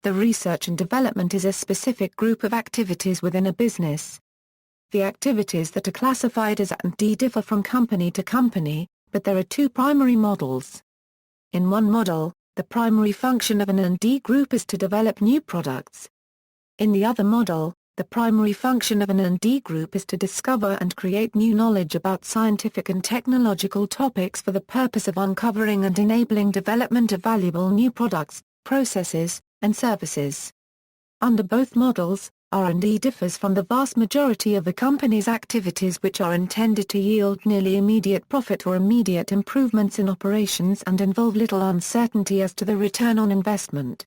The research and development is a specific group of activities within a business. The activities that are classified as R&D differ from company to company, but there are two primary models. In one model, the primary function of an R&D group is to develop new products. In the other model, the primary function of an R&D group is to discover and create new knowledge about scientific and technological topics for the purpose of uncovering and enabling development of valuable new products, processes, and services. Under both models, R&D differs from the vast majority of a company's activities which are intended to yield nearly immediate profit or immediate improvements in operations and involve little uncertainty as to the return on investment.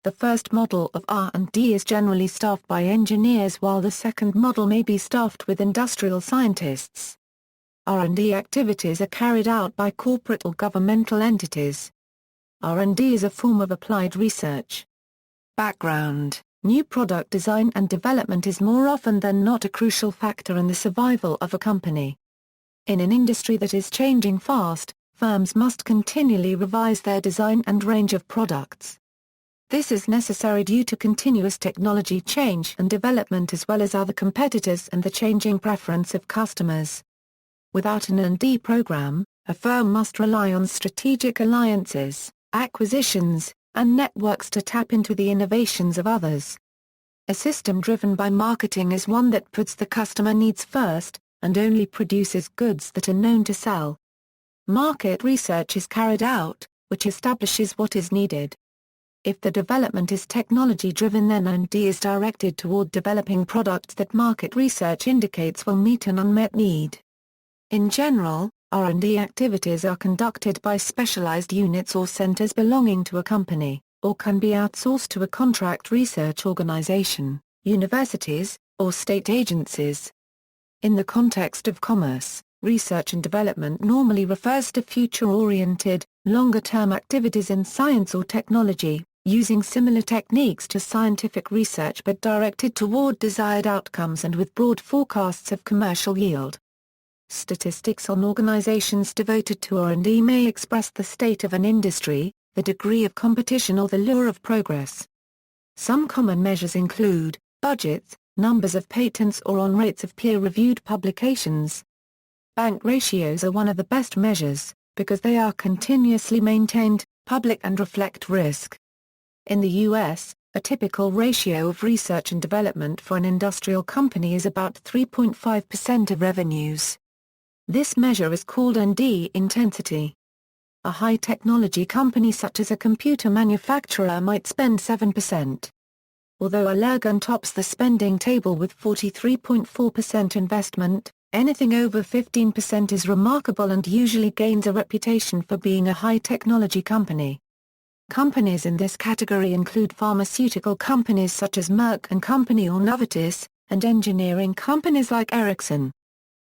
The first model of R&D is generally staffed by engineers while the second model may be staffed with industrial scientists. R&D activities are carried out by corporate or governmental entities. R&D is a form of applied research. Background: new product design and development is more often than not a crucial factor in the survival of a company. In an industry that is changing fast, firms must continually revise their design and range of products. This is necessary due to continuous technology change and development as well as other competitors and the changing preference of customers. Without an R&D program, a firm must rely on strategic alliances, acquisitions, and networks to tap into the innovations of others. A system driven by marketing is one that puts the customer needs first, and only produces goods that are known to sell. Market research is carried out, which establishes what is needed. If the development is technology-driven, then R&D is directed toward developing products that market research indicates will meet an unmet need. In general, R&D activities are conducted by specialized units or centers belonging to a company, or can be outsourced to a contract research organization, universities, or state agencies. In the context of commerce, research and development normally refers to future-oriented, longer-term activities in science or technology, using similar techniques to scientific research but directed toward desired outcomes and with broad forecasts of commercial yield. Statistics on organizations devoted to R&D may express the state of an industry, the degree of competition or the lure of progress. Some common measures include budgets, numbers of patents or on rates of peer-reviewed publications. Bank ratios are one of the best measures, because they are continuously maintained, public and reflect risk. In the U.S., a typical ratio of research and development for an industrial company is about 3.5% of revenues. This measure is called R&D intensity. A high-technology company such as a computer manufacturer might spend 7%. Although Allergan tops the spending table with 43.4% investment, anything over 15% is remarkable and usually gains a reputation for being a high-technology company. Companies in this category include pharmaceutical companies such as Merck & Company or Novartis, and engineering companies like Ericsson.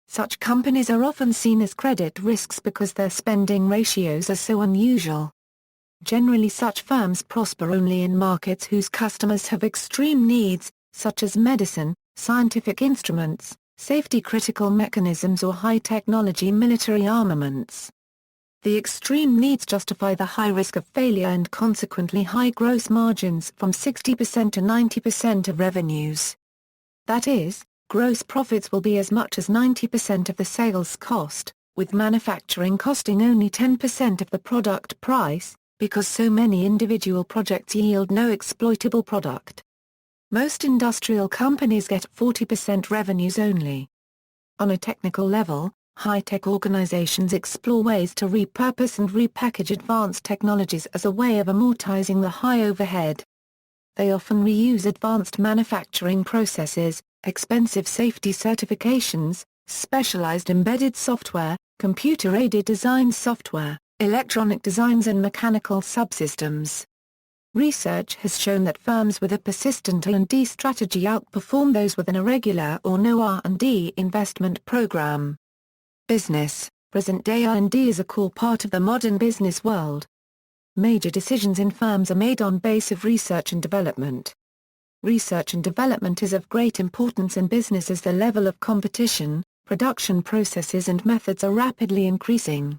Such companies are often seen as credit risks because their spending ratios are so unusual. Generally, such firms prosper only in markets whose customers have extreme needs, such as medicine, scientific instruments, safety-critical mechanisms or high-technology military armaments. The extreme needs justify the high risk of failure and consequently high gross margins from 60% to 90% of revenues. That is, gross profits will be as much as 90% of the sales cost, with manufacturing costing only 10% of the product price, because so many individual projects yield no exploitable product. Most industrial companies get 40% revenues only. On a technical level, high-tech organizations explore ways to repurpose and repackage advanced technologies as a way of amortizing the high overhead. They often reuse advanced manufacturing processes, expensive safety certifications, specialized embedded software, computer-aided design software, electronic designs and mechanical subsystems. Research has shown that firms with a persistent R&D strategy outperform those with an irregular or no R&D investment program. Business. Present-day R&D is a core part of the modern business world. Major decisions in firms are made on base of research and development. Research and development is of great importance in business as the level of competition, production processes and methods are rapidly increasing.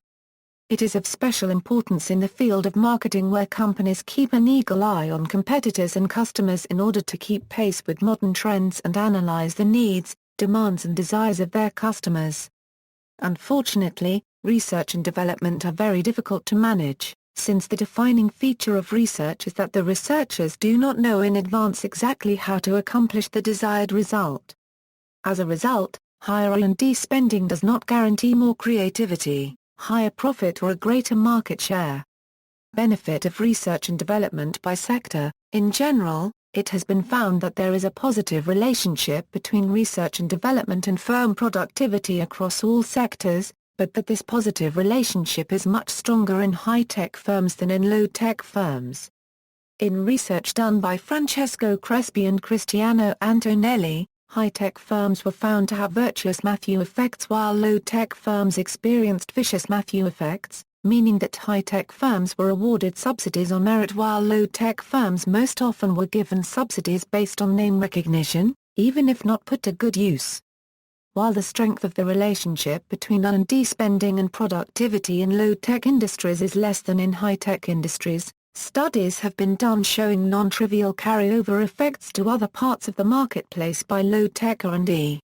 It is of special importance in the field of marketing where companies keep an eagle eye on competitors and customers in order to keep pace with modern trends and analyze the needs, demands and desires of their customers. Unfortunately, research and development are very difficult to manage, since the defining feature of research is that the researchers do not know in advance exactly how to accomplish the desired result. As a result, higher R&D spending does not guarantee more creativity, higher profit or a greater market share. Benefit of research and development by sector. In general, it has been found that there is a positive relationship between research and development and firm productivity across all sectors, but that this positive relationship is much stronger in high-tech firms than in low-tech firms. In research done by Francesco Crespi and Cristiano Antonelli, high-tech firms were found to have virtuous Matthew effects while low-tech firms experienced vicious Matthew effects, meaning that high-tech firms were awarded subsidies on merit while low-tech firms most often were given subsidies based on name recognition, even if not put to good use. While the strength of the relationship between R&D spending and productivity in low-tech industries is less than in high-tech industries, studies have been done showing non-trivial carryover effects to other parts of the marketplace by low-tech R&D.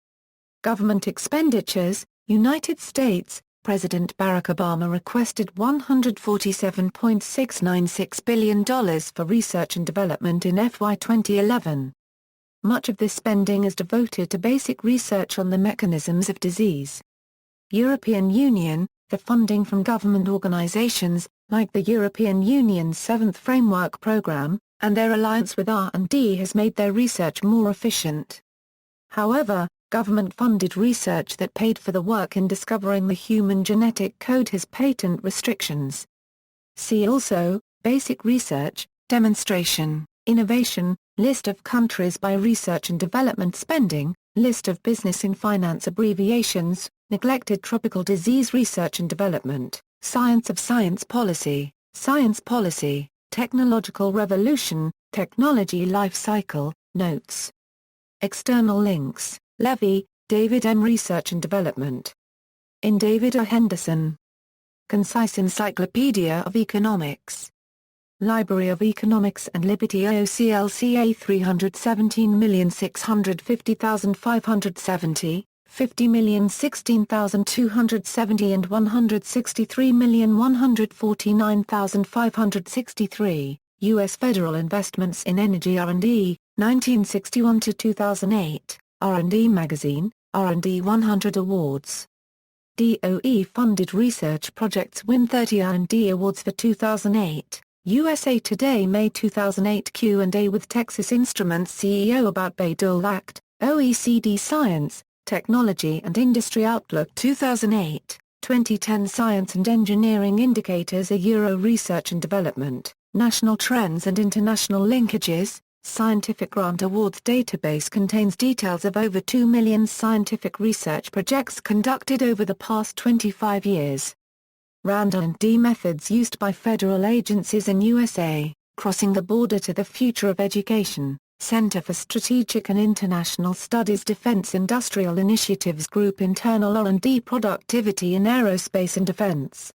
Government expenditures. United States, President Barack Obama requested $147.696 billion for research and development in FY 2011. Much of this spending is devoted to basic research on the mechanisms of disease. European Union. The funding from government organizations, like the European Union's 7th Framework Programme, and their alliance with R&D has made their research more efficient. However, government-funded research that paid for the work in discovering the human genetic code has patent restrictions. See also, Basic Research, Demonstration, Innovation, List of countries by research and development spending, List of business and finance abbreviations, Neglected tropical disease research and development, Science of Science Policy, Technological Revolution, Technology Life Cycle, Notes. External links. Levy, David M. Research and Development. In David A. Henderson. Concise Encyclopedia of Economics. Library of Economics and Liberty AOCLCA 317,650,570, 50,016,270 and 163,149,563, U.S. Federal Investments in Energy R&D, 1961-2008, R&D Magazine, R&D 100 Awards. DOE-funded research projects win 30 R&D awards for 2008. USA Today May 2008 Q&A with Texas Instruments CEO about Bayh-Dole Act, OECD Science, Technology and Industry Outlook 2008, 2010 Science and Engineering Indicators Euro Research and Development, National Trends and International Linkages, Scientific Grant Awards database contains details of over 2 million scientific research projects conducted over the past 25 years. R&D methods used by federal agencies in USA, Crossing the Border to the Future of Education, Center for Strategic and International Studies Defense Industrial Initiatives Group Internal R&D Productivity in Aerospace and Defense.